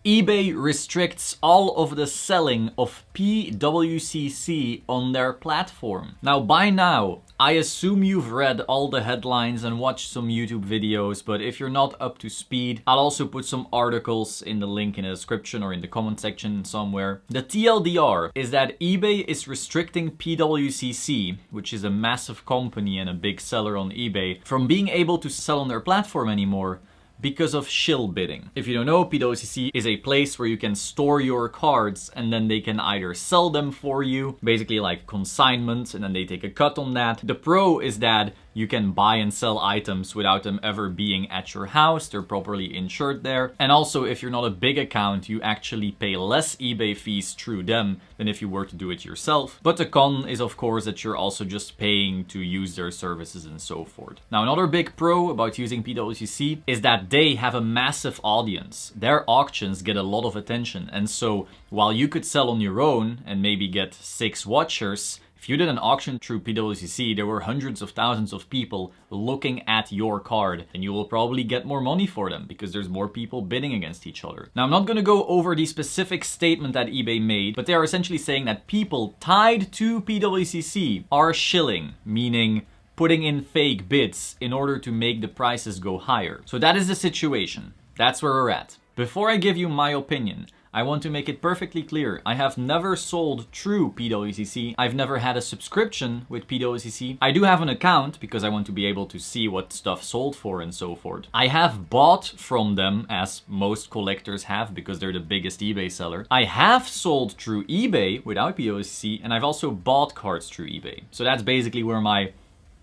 eBay restricts all of the selling of PWCC on their platform. Now, by now, I assume you've read all the headlines and watched some YouTube videos, but if you're not up to speed, I'll also put some articles in the link in the description or in the comment section somewhere. The TLDR is that eBay is restricting PWCC, which is a massive company and a big seller on eBay, from being able to sell on their platform anymore because of shill bidding. If you don't know, PWCC is a place where you can store your cards and then they can either sell them for you, basically like consignment, and then they take a cut on that. The pro is that you can buy and sell items without them ever being at your house. They're properly insured there. And also, if you're not a big account, you actually pay less eBay fees through them than if you were to do it yourself. But the con is, of course, that you're also just paying to use their services and so forth. Now, another big pro about using PWCC is that they have a massive audience. Their auctions get a lot of attention. And so while you could sell on your own and maybe get 6 watchers, if you did an auction through PWCC, there were hundreds of thousands of people looking at your card, and you will probably get more money for them because there's more people bidding against each other. Now, I'm not going to go over the specific statement that eBay made, but they are essentially saying that people tied to PWCC are shilling, meaning putting in fake bids in order to make the prices go higher. So that is the situation. That's where we're at. Before I give you my opinion, I want to make it perfectly clear. I have never sold through PWCC. I've never had a subscription with PWCC. I do have an account because I want to be able to see what stuff sold for and so forth. I have bought from them, as most collectors have, because they're the biggest eBay seller. I have sold through eBay without PWCC, and I've also bought cards through eBay. So that's basically where my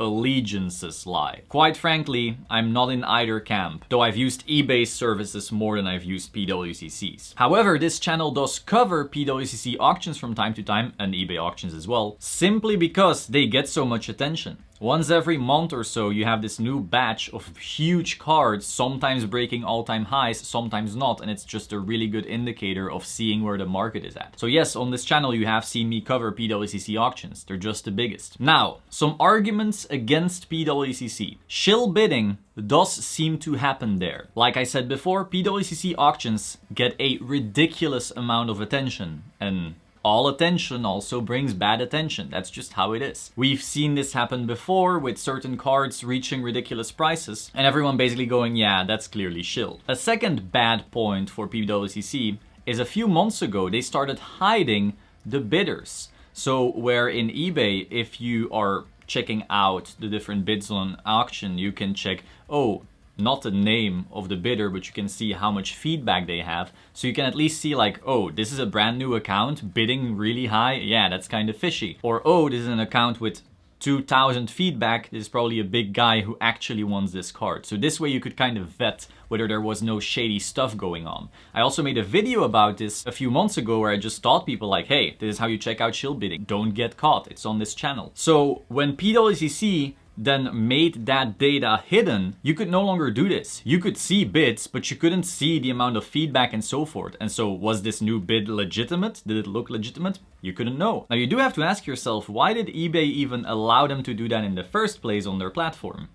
allegiances lie. Quite frankly, I'm not in either camp, though I've used eBay services more than I've used PWCC's. However, this channel does cover PWCC auctions from time to time, and eBay auctions as well, simply because they get so much attention. Once every month or so, you have this new batch of huge cards, sometimes breaking all-time highs, sometimes not, and it's just a really good indicator of seeing where the market is at. So yes, on this channel you have seen me cover PWCC auctions. They're just the biggest. Now, some arguments against PWCC. Shill bidding does seem to happen there. Like I said before, PWCC auctions get a ridiculous amount of attention, and all attention also brings bad attention. That's just how it is. We've seen this happen before with certain cards reaching ridiculous prices and everyone basically going, yeah, that's clearly shill. A second bad point for PWCC is a few months ago, they started hiding the bidders. So where in eBay, if you are checking out the different bids on an auction, you can check, oh, not the name of the bidder, but you can see how much feedback they have. So you can at least see like, oh, this is a brand new account bidding really high. Yeah, that's kind of fishy. Or, oh, this is an account with 2,000 feedback. This is probably a big guy who actually wants this card. So this way you could kind of vet whether there was no shady stuff going on. I also made a video about this a few months ago where I just taught people like, hey, this is how you check out shill bidding. Don't get caught. It's on this channel. So when PWCC then made that data hidden, you could no longer do this. You could see bids, but you couldn't see the amount of feedback and so forth. And so was this new bid legitimate? Did it look legitimate? You couldn't know. Now you do have to ask yourself, why did eBay even allow them to do that in the first place on their platform?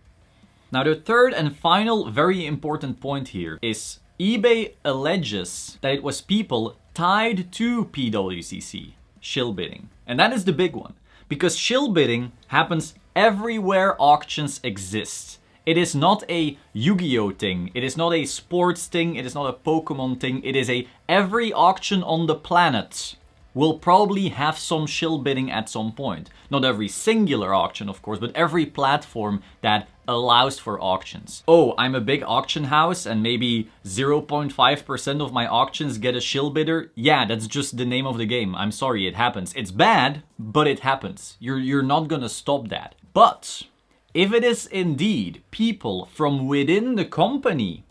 Now the third and final very important point here is eBay alleges that it was people tied to PWCC shill bidding. And that is the big one, because shill bidding happens everywhere auctions exist. It is not a Yu-Gi-Oh thing. It is not a sports thing. It is not a Pokemon thing. It is every auction on the planet will probably have some shill bidding at some point. Not every singular auction, of course, but every platform that allows for auctions. Oh, I'm a big auction house and maybe 0.5% of my auctions get a shill bidder. Yeah, that's just the name of the game. I'm sorry, it happens. It's bad, but it happens. You're not gonna stop that. But if it is indeed people from within the company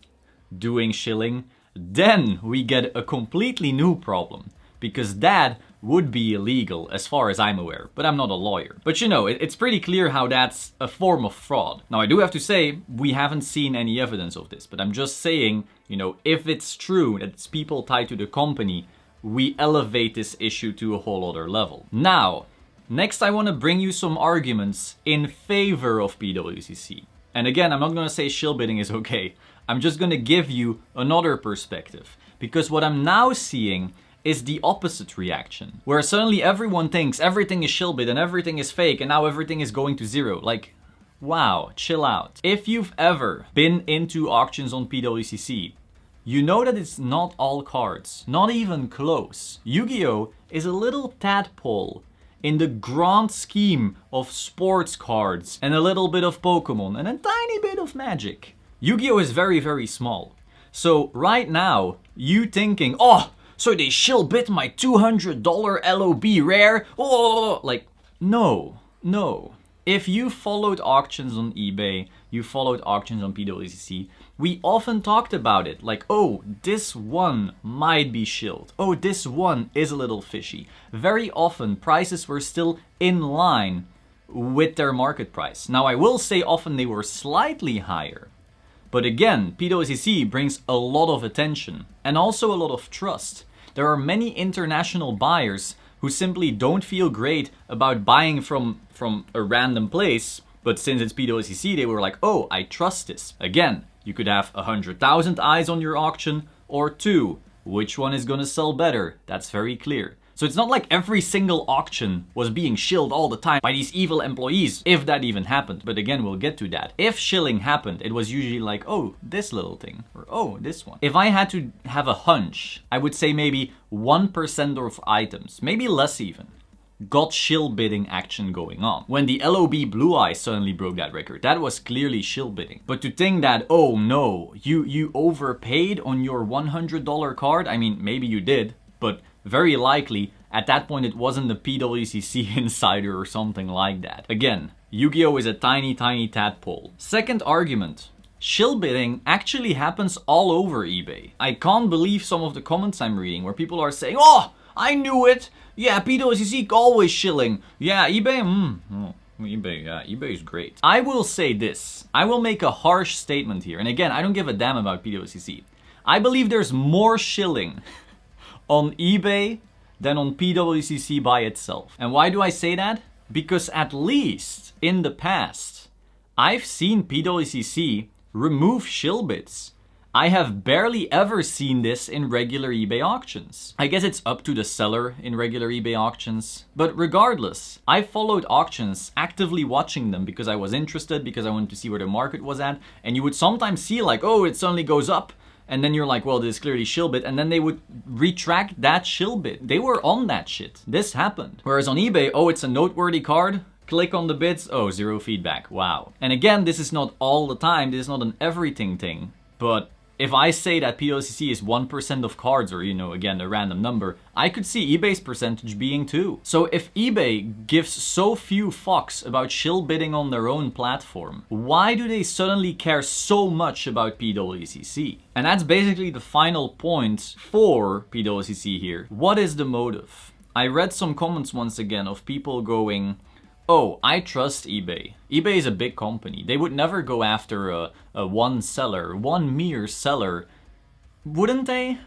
doing shilling, then we get a completely new problem, because that would be illegal as far as I'm aware, but I'm not a lawyer. But you know, it's pretty clear how that's a form of fraud. Now I do have to say, we haven't seen any evidence of this, but I'm just saying, you know, if it's true that it's people tied to the company, we elevate this issue to a whole other level. Now, next I want to bring you some arguments in favor of PWCC. And again, I'm not going to say shill bidding is okay. I'm just going to give you another perspective. because what I'm now seeing is the opposite reaction, where suddenly everyone thinks everything is shillbit and everything is fake and now everything is going to zero. Like, wow, chill out. If you've ever been into auctions on PWCC, you know that it's not all cards, not even close. Yu-Gi-Oh! Is a little tadpole in the grand scheme of sports cards and a little bit of Pokemon and a tiny bit of Magic. Yu-Gi-Oh! Is very, very small. So right now, you thinking, oh, so they shillbit my $200 LOB rare? Oh, like, no. If you followed auctions on eBay, you followed auctions on PWCC, we often talked about it. Like, oh, this one might be shilled. Oh, this one is a little fishy. Very often, prices were still in line with their market price. Now, I will say often they were slightly higher. But again, PWCC brings a lot of attention and also a lot of trust. There are many international buyers who simply don't feel great about buying from a random place, but since it's PWCC, they were like, oh, I trust this. Again, you could have 100,000 eyes on your auction or 2. Which one is gonna sell better? That's very clear. So it's not like every single auction was being shilled all the time by these evil employees, if that even happened. But again, we'll get to that. If shilling happened, it was usually like, oh, this little thing, or oh, this one. If I had to have a hunch, I would say maybe 1% of items, maybe less even, got shill bidding action going on. When the LOB Blue Eye suddenly broke that record, that was clearly shill bidding. But to think that, oh no, you overpaid on your $100 card, I mean, maybe you did, but very likely, at that point, it wasn't a PWCC insider or something like that. Again, Yu-Gi-Oh! Is a tiny, tiny tadpole. Second argument. Shill bidding actually happens all over eBay. I can't believe some of the comments I'm reading where people are saying, oh, I knew it! Yeah, PWCC always shilling. Yeah, eBay, eBay, yeah, eBay is great. I will say this. I will make a harsh statement here. And again, I don't give a damn about PWCC. I believe there's more shilling on eBay than on PWCC by itself. And why do I say that? Because at least in the past, I've seen PWCC remove shill bits. I have barely ever seen this in regular eBay auctions. I guess it's up to the seller in regular eBay auctions. But regardless, I followed auctions, actively watching them because I was interested, because I wanted to see where the market was at. And you would sometimes see like, oh, it suddenly goes up. And then you're like, well, this is clearly shillbit. And then they would retract that shillbit. They were on that shit. This happened. Whereas on eBay, oh, it's a noteworthy card. Click on the bids. Oh, 0 feedback. Wow. And again, this is not all the time. This is not an everything thing. But if I say that PWCC is 1% of cards, or, you know, again, a random number, I could see eBay's percentage being 2. So if eBay gives so few fucks about shill bidding on their own platform, why do they suddenly care so much about PWCC? And that's basically the final point for PWCC here. What is the motive? I read some comments once again of people going, oh, I trust eBay. eBay is a big company. They would never go after a one seller, one mere seller. Wouldn't they?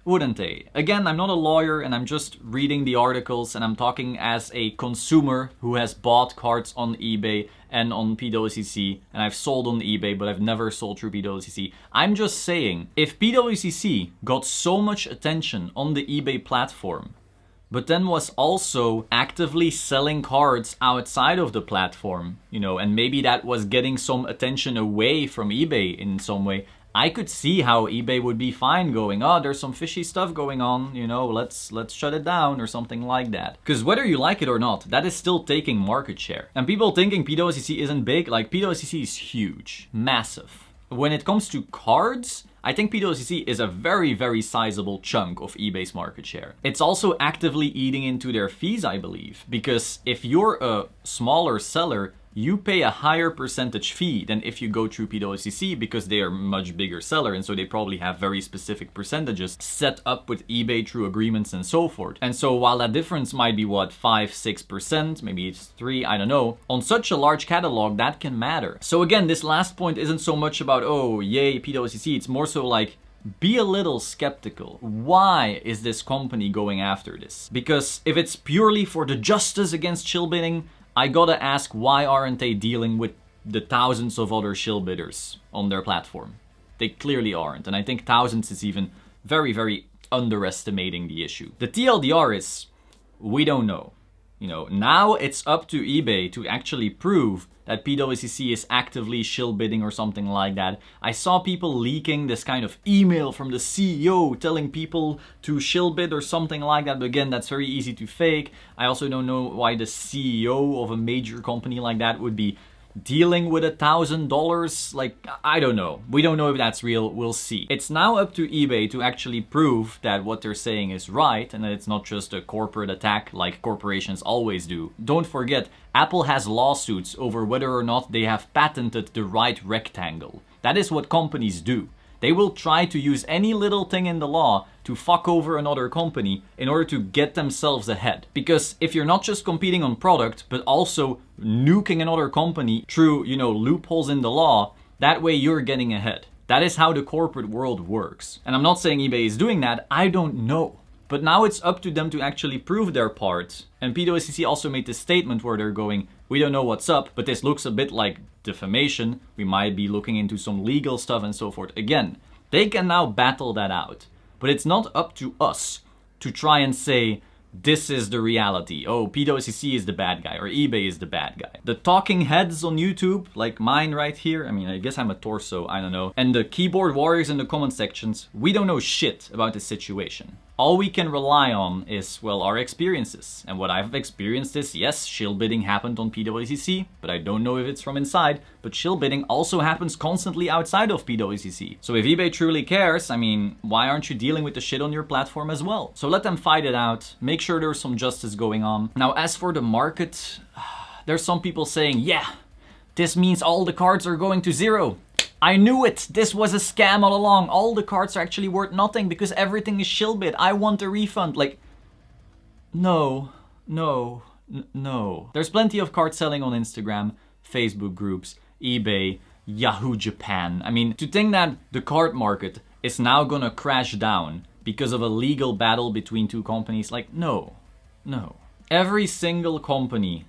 Wouldn't they? Again, I'm not a lawyer and I'm just reading the articles and I'm talking as a consumer who has bought cards on eBay and on PWCC, and I've sold on eBay, but I've never sold through PWCC. I'm just saying, if PWCC got so much attention on the eBay platform, but then was also actively selling cards outside of the platform, you know, and maybe that was getting some attention away from eBay in some way, I could see how eBay would be fine going, oh, there's some fishy stuff going on, you know, let's shut it down or something like that. Because whether you like it or not, that is still taking market share. And people thinking PWCC isn't big, like PWCC is huge, massive. When it comes to cards, I think PWCC is a very, very sizable chunk of eBay's market share. It's also actively eating into their fees, I believe, because if you're a smaller seller, you pay a higher percentage fee than if you go through PWCC because they are a much bigger seller, and so they probably have very specific percentages set up with eBay through agreements and so forth. And so while that difference might be what, 5-6%, maybe it's 3, I don't know, on such a large catalog that can matter. So again, this last point isn't so much about, oh yay PWCC, it's more so like, be a little skeptical. Why is this company going after this? Because if it's purely for the justice against shill bidding, I gotta ask, why aren't they dealing with the thousands of other shill bidders on their platform? They clearly aren't, and I think thousands is even very, very underestimating the issue. The TLDR is, we don't know. You know, now it's up to eBay to actually prove that PWCC is actively shill bidding or something like that. I saw people leaking this kind of email from the CEO telling people to shill bid or something like that. But again, that's very easy to fake. I also don't know why the CEO of a major company like that would be dealing with $1,000. Like, I don't know. We don't know if that's real. We'll see. It's now up to eBay to actually prove that what they're saying is right and that it's not just a corporate attack like corporations always do. Don't forget, Apple has lawsuits over whether or not they have patented the right rectangle. That is what companies do. They will try to use any little thing in the law to fuck over another company in order to get themselves ahead. Because if you're not just competing on product, but also nuking another company through, you know, loopholes in the law, that way you're getting ahead. That is how the corporate world works. And I'm not saying eBay is doing that, I don't know. But now it's up to them to actually prove their part. And PWCC also made this statement where they're going, we don't know what's up, but this looks a bit like defamation. We might be looking into some legal stuff and so forth. Again, they can now battle that out. But it's not up to us to try and say, this is the reality. Oh, PWCC is the bad guy or eBay is the bad guy. The talking heads on YouTube, like mine right here, I mean, I guess I'm a torso, I don't know. And the keyboard warriors in the comment sections, we don't know shit about this situation. All we can rely on is, well, our experiences. And what I've experienced is, yes, shill bidding happened on PWCC, but I don't know if it's from inside. But shill bidding also happens constantly outside of PWCC. So if eBay truly cares, I mean, why aren't you dealing with the shit on your platform as well? So let them fight it out, make sure there's some justice going on. Now, as for the market, there's some people saying, yeah, this means all the cards are going to zero. I knew it! This was a scam all along. All the cards are actually worth nothing because everything is shill bid. I want a refund. Like, no. There's plenty of card selling on Instagram, Facebook groups, eBay, Yahoo Japan. I mean, to think that the card market is now gonna crash down because of a legal battle between two companies, like, no. Every single company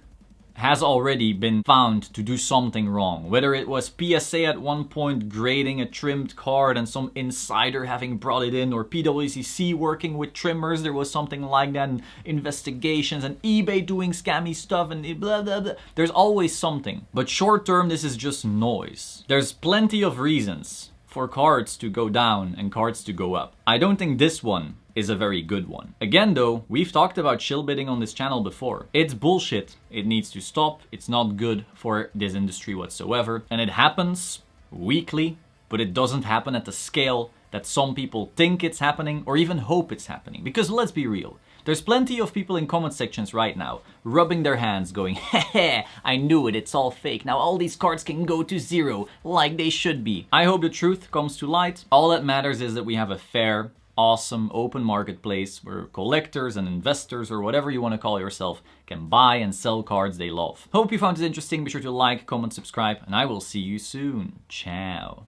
has already been found to do something wrong. Whether it was PSA at one point grading a trimmed card and some insider having brought it in, or PWCC working with trimmers, there was something like that, and investigations, and eBay doing scammy stuff, and blah blah blah. There's always something. But short term, this is just noise. There's plenty of reasons for cards to go down and cards to go up. I don't think this one is a very good one. Again though, we've talked about shill bidding on this channel before. It's bullshit. It needs to stop. It's not good for this industry whatsoever. And it happens weekly, but it doesn't happen at the scale that some people think it's happening or even hope it's happening. Because let's be real, there's plenty of people in comment sections right now rubbing their hands going, heh, I knew it, it's all fake. Now all these cards can go to zero like they should be. I hope the truth comes to light. All that matters is that we have a fair, awesome open marketplace where collectors and investors, or whatever you want to call yourself, can buy and sell cards they love. Hope you found it interesting. Be sure to like, comment, subscribe, and I will see you soon. Ciao.